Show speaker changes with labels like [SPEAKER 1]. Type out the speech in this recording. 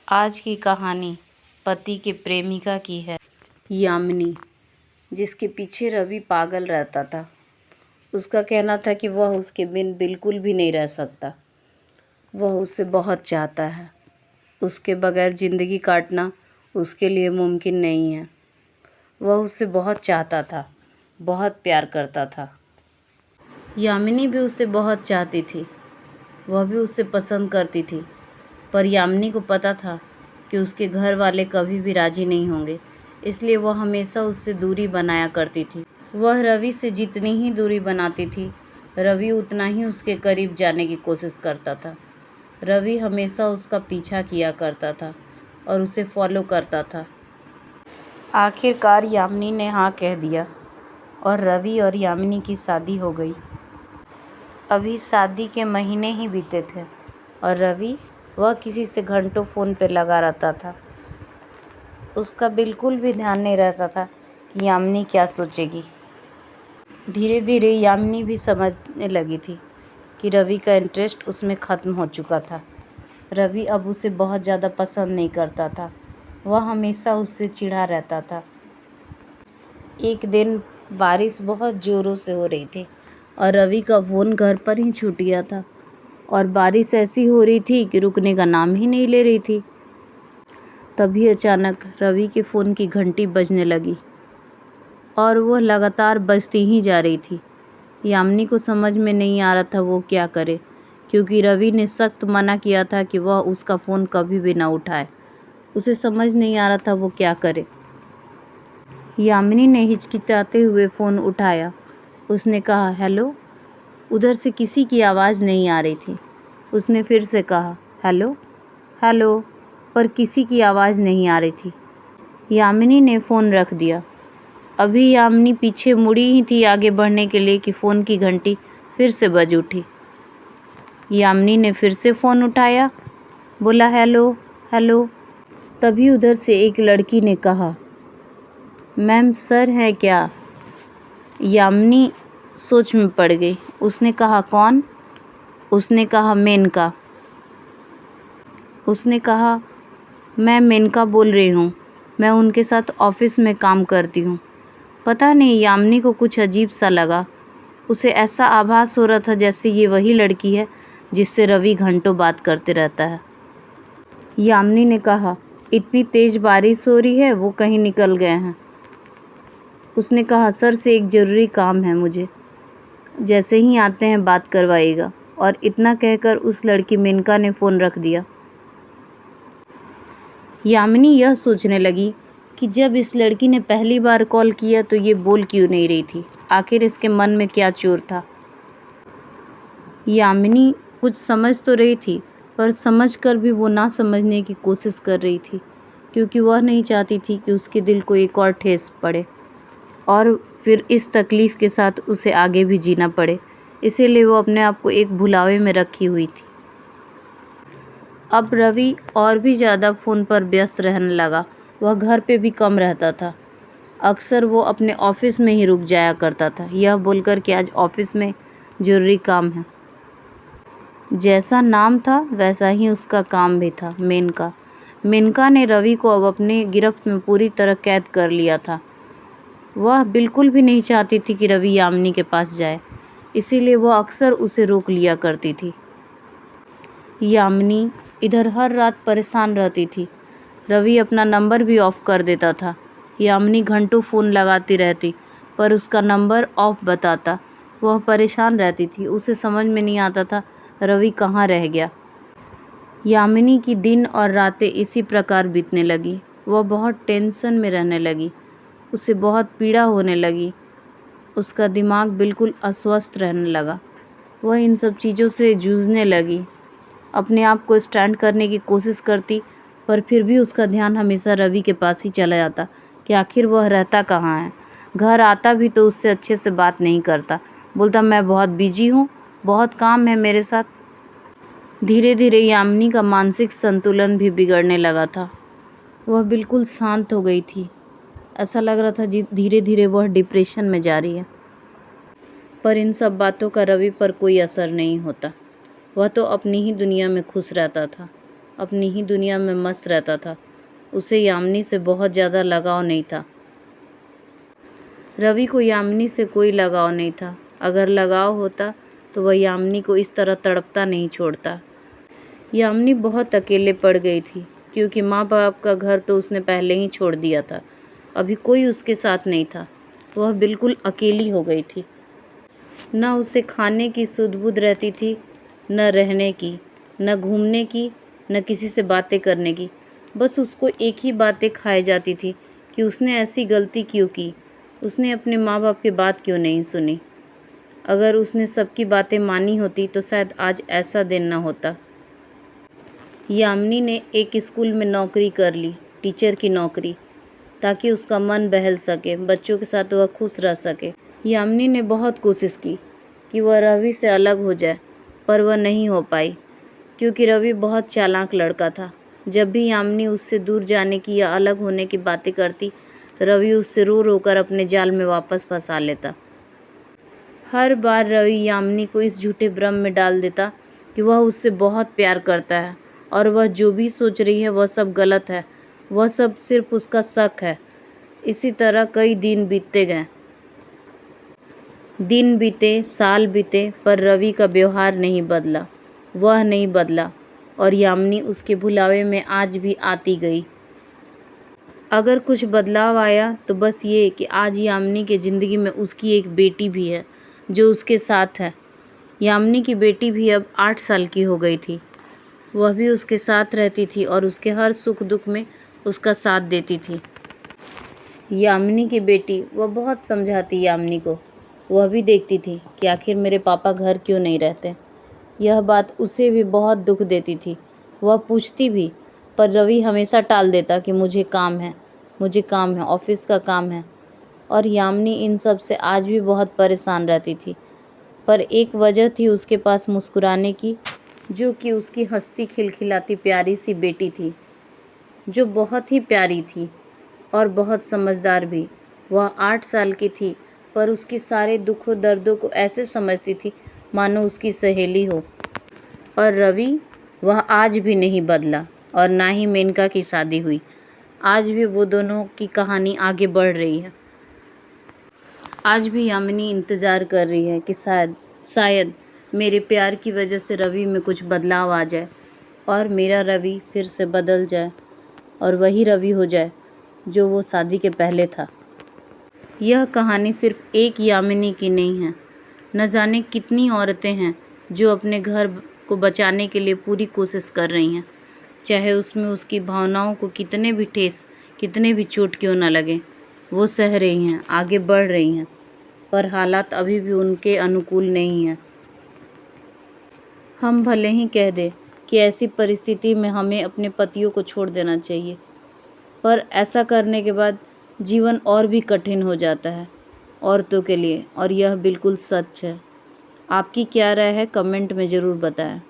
[SPEAKER 1] आज की कहानी पति के प्रेमिका की है। यामिनी, जिसके पीछे रवि पागल रहता था। उसका कहना था कि वह उसके बिन बिल्कुल भी नहीं रह सकता। वह उसे बहुत चाहता है। उसके बगैर ज़िंदगी काटना उसके लिए मुमकिन नहीं है। वह उसे बहुत चाहता था, बहुत प्यार करता था। यामिनी भी उसे बहुत चाहती थी। वह भी उसे पसंद करती थी, पर यामिनी को पता था कि उसके घर वाले कभी भी राज़ी नहीं होंगे, इसलिए वह हमेशा उससे दूरी बनाया करती थी। वह रवि से जितनी ही दूरी बनाती थी, रवि उतना ही उसके करीब जाने की कोशिश करता था। रवि हमेशा उसका पीछा किया करता था और उसे फॉलो करता था। आखिरकार यामिनी ने हाँ कह दिया और रवि और यामिनी की शादी हो गई। अभी शादी के महीने ही बीते थे और रवि वह किसी से घंटों फ़ोन पे लगा रहता था। उसका बिल्कुल भी ध्यान नहीं रहता था कि यामिनी क्या सोचेगी। धीरे धीरे यामिनी भी समझने लगी थी कि रवि का इंटरेस्ट उसमें ख़त्म हो चुका था। रवि अब उसे बहुत ज़्यादा पसंद नहीं करता था। वह हमेशा उससे चिढ़ा रहता था। एक दिन बारिश बहुत ज़ोरों से हो रही थी और रवि का फ़ोन घर पर ही छूट गया था और बारिश ऐसी हो रही थी कि रुकने का नाम ही नहीं ले रही थी। तभी अचानक रवि के फ़ोन की घंटी बजने लगी और वह लगातार बजती ही जा रही थी। यामिनी को समझ में नहीं आ रहा था वो क्या करे, क्योंकि रवि ने सख्त मना किया था कि वह उसका फ़ोन कभी भी ना उठाए। उसे समझ नहीं आ रहा था वो क्या करे। यामिनी ने हिचकिचाते हुए फ़ोन उठाया। उसने कहा, हेलो। उधर से किसी की आवाज़ नहीं आ रही थी। उसने फिर से कहा, हेलो हेलो, पर किसी की आवाज़ नहीं आ रही थी। यामिनी ने फ़ोन रख दिया। अभी यामिनी पीछे मुड़ी ही थी आगे बढ़ने के लिए कि फ़ोन की घंटी फिर से बज उठी। यामिनी ने फिर से फ़ोन उठाया, बोला हेलो हेलो। तभी उधर से एक लड़की ने कहा, मैम सर है क्या? यामिनी सोच में पड़ गई। उसने कहा, कौन? उसने कहा, मेनका। उसने कहा, मैं मेनका बोल रही हूँ। मैं उनके साथ ऑफिस में काम करती हूँ। पता नहीं यामिनी को कुछ अजीब सा लगा। उसे ऐसा आभास हो रहा था जैसे ये वही लड़की है जिससे रवि घंटों बात करते रहता है। यामिनी ने कहा, इतनी तेज़ बारिश हो रही है, वो कहीं निकल गए हैं। उसने कहा, सर से एक ज़रूरी काम है मुझे, जैसे ही आते हैं बात करवाइएगा। और इतना कहकर उस लड़की मेनका ने फ़ोन रख दिया। यामिनी यह सोचने लगी कि जब इस लड़की ने पहली बार कॉल किया तो ये बोल क्यों नहीं रही थी। आखिर इसके मन में क्या चोर था। यामिनी कुछ समझ तो रही थी, पर समझकर भी वो ना समझने की कोशिश कर रही थी, क्योंकि वह नहीं चाहती थी कि उसके दिल को एक और ठेस पड़े और फिर इस तकलीफ़ के साथ उसे आगे भी जीना पड़े। इसीलिए वो अपने आप को एक भुलावे में रखी हुई थी। अब रवि और भी ज़्यादा फ़ोन पर व्यस्त रहने लगा। वह घर पे भी कम रहता था। अक्सर वो अपने ऑफिस में ही रुक जाया करता था, यह बोलकर कि आज ऑफिस में ज़रूरी काम है। जैसा नाम था वैसा ही उसका काम भी था, मेनका। मेनका ने रवि को अब अपने गिरफ्त में पूरी तरह कैद कर लिया था। वह बिल्कुल भी नहीं चाहती थी कि रवि यामिनी के पास जाए, इसीलिए वह अक्सर उसे रोक लिया करती थी। यामिनी इधर हर रात परेशान रहती थी। रवि अपना नंबर भी ऑफ़ कर देता था। यामिनी घंटों फ़ोन लगाती रहती, पर उसका नंबर ऑफ बताता। वह परेशान रहती थी। उसे समझ में नहीं आता था रवि कहाँ रह गया। यामिनी की दिन और रातें इसी प्रकार बीतने लगी। वह बहुत टेंशन में रहने लगी। उसे बहुत पीड़ा होने लगी। उसका दिमाग बिल्कुल अस्वस्थ रहने लगा। वह इन सब चीज़ों से जूझने लगी। अपने आप को स्टैंड करने की कोशिश करती, पर फिर भी उसका ध्यान हमेशा रवि के पास ही चला जाता कि आखिर वह रहता कहाँ है। घर आता भी तो उससे अच्छे से बात नहीं करता। बोलता, मैं बहुत बिजी हूँ, बहुत काम है मेरे साथ। धीरे धीरे यामिनी का मानसिक संतुलन भी बिगड़ने लगा था। वह बिल्कुल शांत हो गई थी। ऐसा लग रहा था धीरे धीरे वह डिप्रेशन में जा रही है। पर इन सब बातों का रवि पर कोई असर नहीं होता। वह तो अपनी ही दुनिया में खुश रहता था। अपनी ही दुनिया में मस्त रहता था। उसे यामिनी से बहुत ज़्यादा लगाव नहीं था। रवि को यामिनी से कोई लगाव नहीं था। अगर लगाव होता तो वह यामिनी को इस तरह तड़पता नहीं छोड़ता। यामिनी बहुत अकेले पड़ गई थी, क्योंकि माँ बाप का घर तो उसने पहले ही छोड़ दिया था। अभी कोई उसके साथ नहीं था। वह बिल्कुल अकेली हो गई थी। न उसे खाने की सुध-बुध रहती थी, न रहने की, न घूमने की, न किसी से बातें करने की। बस उसको एक ही बातें खाई जाती थी कि उसने ऐसी गलती क्यों की, उसने अपने माँ बाप की बात क्यों नहीं सुनी। अगर उसने सबकी बातें मानी होती तो शायद आज ऐसा दिन न होता। यामिनी ने एक स्कूल में नौकरी कर ली, टीचर की नौकरी, ताकि उसका मन बहल सके, बच्चों के साथ वह खुश रह सके। यामिनी ने बहुत कोशिश की कि वह रवि से अलग हो जाए, पर वह नहीं हो पाई, क्योंकि रवि बहुत चालाक लड़का था। जब भी यामिनी उससे दूर जाने की या अलग होने की बातें करती, रवि उससे रो रो कर अपने जाल में वापस फंसा लेता। हर बार रवि यामिनी को इस झूठे भ्रम में डाल देता कि वह उससे बहुत प्यार करता है और वह जो भी सोच रही है वह सब गलत है, वह सब सिर्फ उसका शक है। इसी तरह कई दिन बीतते गए। दिन बीते, साल बीते, पर रवि का व्यवहार नहीं बदला, वह नहीं बदला और यामिनी उसके भुलावे में आज भी आती गई। अगर कुछ बदलाव आया तो बस ये कि आज यामिनी के ज़िंदगी में उसकी एक बेटी भी है जो उसके साथ है। यामिनी की बेटी भी अब 8 साल की हो गई थी। वह भी उसके साथ रहती थी और उसके हर सुख दुख में उसका साथ देती थी। यामिनी की बेटी वह बहुत समझाती यामिनी को। वह भी देखती थी कि आखिर मेरे पापा घर क्यों नहीं रहते। यह बात उसे भी बहुत दुख देती थी। वह पूछती भी, पर रवि हमेशा टाल देता कि मुझे काम है, मुझे काम है, ऑफिस का काम है। और यामिनी इन सब से आज भी बहुत परेशान रहती थी। पर एक वजह थी उसके पास मुस्कुराने की, जो कि उसकी हंसती खिलखिलाती प्यारी सी बेटी थी, जो बहुत ही प्यारी थी और बहुत समझदार भी। वह 8 साल की थी, पर उसके सारे दुखों दर्दों को ऐसे समझती थी मानो उसकी सहेली हो। और रवि, वह आज भी नहीं बदला और ना ही मेनका की शादी हुई। आज भी वो दोनों की कहानी आगे बढ़ रही है। आज भी यामिनी इंतज़ार कर रही है कि शायद मेरे प्यार की वजह से रवि में कुछ बदलाव आ जाए और मेरा रवि फिर से बदल जाए और वही रवि हो जाए जो वो शादी के पहले था। यह कहानी सिर्फ एक यामिनी की नहीं है। न जाने कितनी औरतें हैं जो अपने घर को बचाने के लिए पूरी कोशिश कर रही हैं, चाहे उसमें उसकी भावनाओं को कितने भी ठेस, कितने भी चोट क्यों न लगे। वो सह रही हैं, आगे बढ़ रही हैं, पर हालात अभी भी उनके अनुकूल नहीं हैं। हम भले ही कह दें कि ऐसी परिस्थिति में हमें अपने पतियों को छोड़ देना चाहिए, पर ऐसा करने के बाद जीवन और भी कठिन हो जाता है औरतों के लिए, और यह बिल्कुल सच है। आपकी क्या राय है, कमेंट में ज़रूर बताएं।